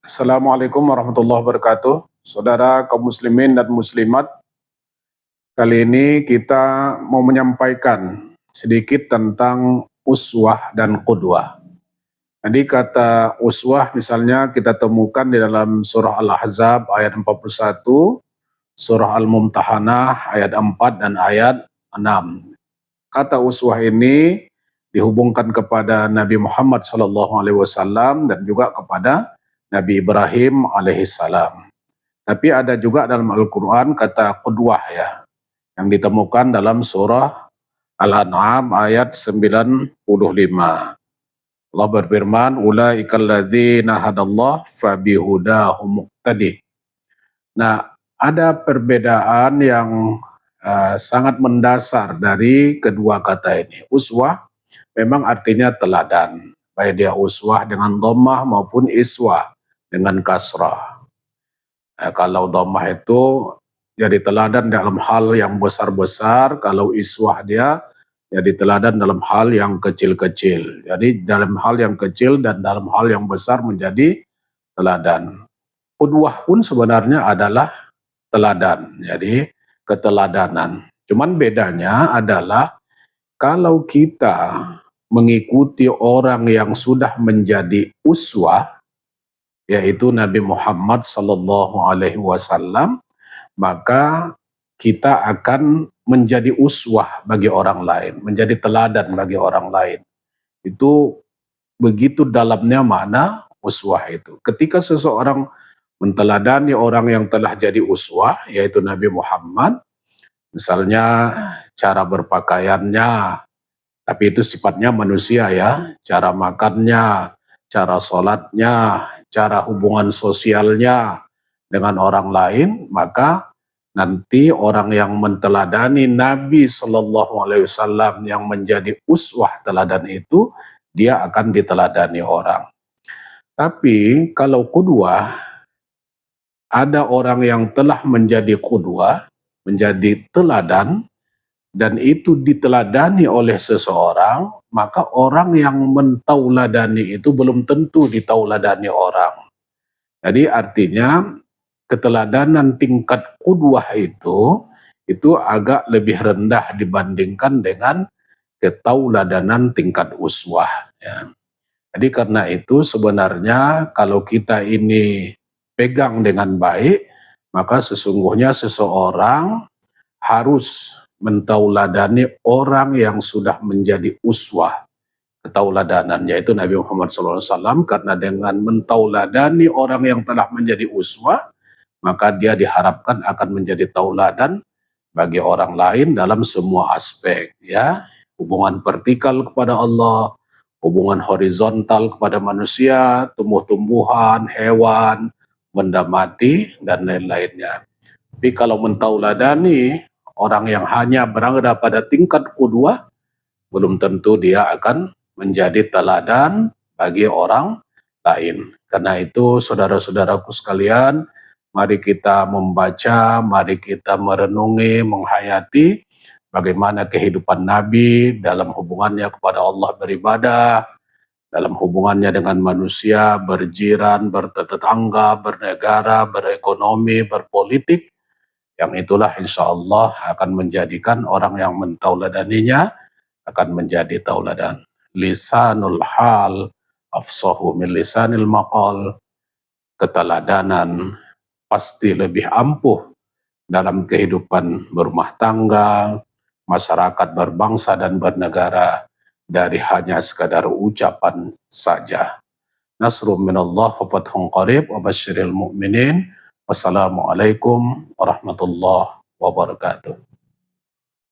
Assalamualaikum warahmatullahi wabarakatuh. Saudara kaum muslimin dan muslimat, kali ini kita mau menyampaikan sedikit tentang uswah dan qudwah. Jadi kata uswah misalnya kita temukan di dalam surah Al-Ahzab ayat 41, surah Al-Mumtahanah ayat 4 dan ayat 6. Kata uswah ini dihubungkan kepada Nabi Muhammad SAW dan juga kepada Nabi Ibrahim alaihissalam. Tapi ada juga dalam Al-Quran kata qudwah ya, yang ditemukan dalam surah Al-An'am ayat 95. Allah berfirman, ulaikal ladzina hadallah fabihudahum muqtadi. Nah, ada perbedaan yang sangat mendasar dari kedua kata ini. Uswah memang artinya teladan, baik dia uswah dengan dhammah maupun iswah dengan kasrah. Kalau dhammah itu jadi teladan dalam hal yang besar-besar, kalau iswah dia jadi teladan dalam hal yang kecil-kecil. Jadi dalam hal yang kecil dan dalam hal yang besar menjadi teladan. Qudwah pun sebenarnya adalah teladan, jadi keteladanan. Cuman bedanya adalah kalau kita mengikuti orang yang sudah menjadi uswah, yaitu Nabi Muhammad Sallallahu Alaihi Wasallam, maka kita akan menjadi uswah bagi orang lain, menjadi teladan bagi orang lain. Itu begitu dalamnya makna uswah itu. Ketika seseorang menteladani orang yang telah jadi uswah, yaitu Nabi Muhammad, misalnya cara berpakaiannya, tapi itu sifatnya manusia ya, cara makannya, cara sholatnya, cara hubungan sosialnya dengan orang lain, maka nanti orang yang menteladani Nabi Shallallahu Alaihi Wasallam yang menjadi uswah teladan itu, dia akan diteladani orang. Tapi kalau qudwah, ada orang yang telah menjadi qudwah, menjadi teladan, dan itu diteladani oleh seseorang, maka orang yang mentauladani itu belum tentu ditauladani orang. Jadi artinya keteladanan tingkat qudwah itu agak lebih rendah dibandingkan dengan ketauladanan tingkat uswah. Ya. Jadi karena itu sebenarnya kalau kita ini pegang dengan baik, maka sesungguhnya seseorang harus mentauladani orang yang sudah menjadi uswah ketauladanan, yaitu Nabi Muhammad SAW, karena dengan mentauladani orang yang telah menjadi uswah, maka dia diharapkan akan menjadi tauladan bagi orang lain dalam semua aspek, ya, hubungan vertikal kepada Allah, hubungan horizontal kepada manusia, tumbuh-tumbuhan, hewan, benda mati, dan lain-lainnya. Tapi kalau mentauladani orang yang hanya berada pada tingkat qudwah, belum tentu dia akan menjadi teladan bagi orang lain. Karena itu saudara-saudaraku sekalian, mari kita membaca, mari kita merenungi, menghayati bagaimana kehidupan Nabi dalam hubungannya kepada Allah beribadah, dalam hubungannya dengan manusia, berjiran, bertetangga, bernegara, berekonomi, berpolitik, yang itulah insya Allah akan menjadikan orang yang mentauladaninya akan menjadi tauladan. Lisanul hal afsahu min lisanil maqal. Keteladanan pasti lebih ampuh dalam kehidupan berumah tangga, masyarakat berbangsa dan bernegara dari hanya sekadar ucapan saja. Nasrum minallah wa fathun qarib wa basyiril mu'minin. Wassalamualaikum warahmatullahi wabarakatuh.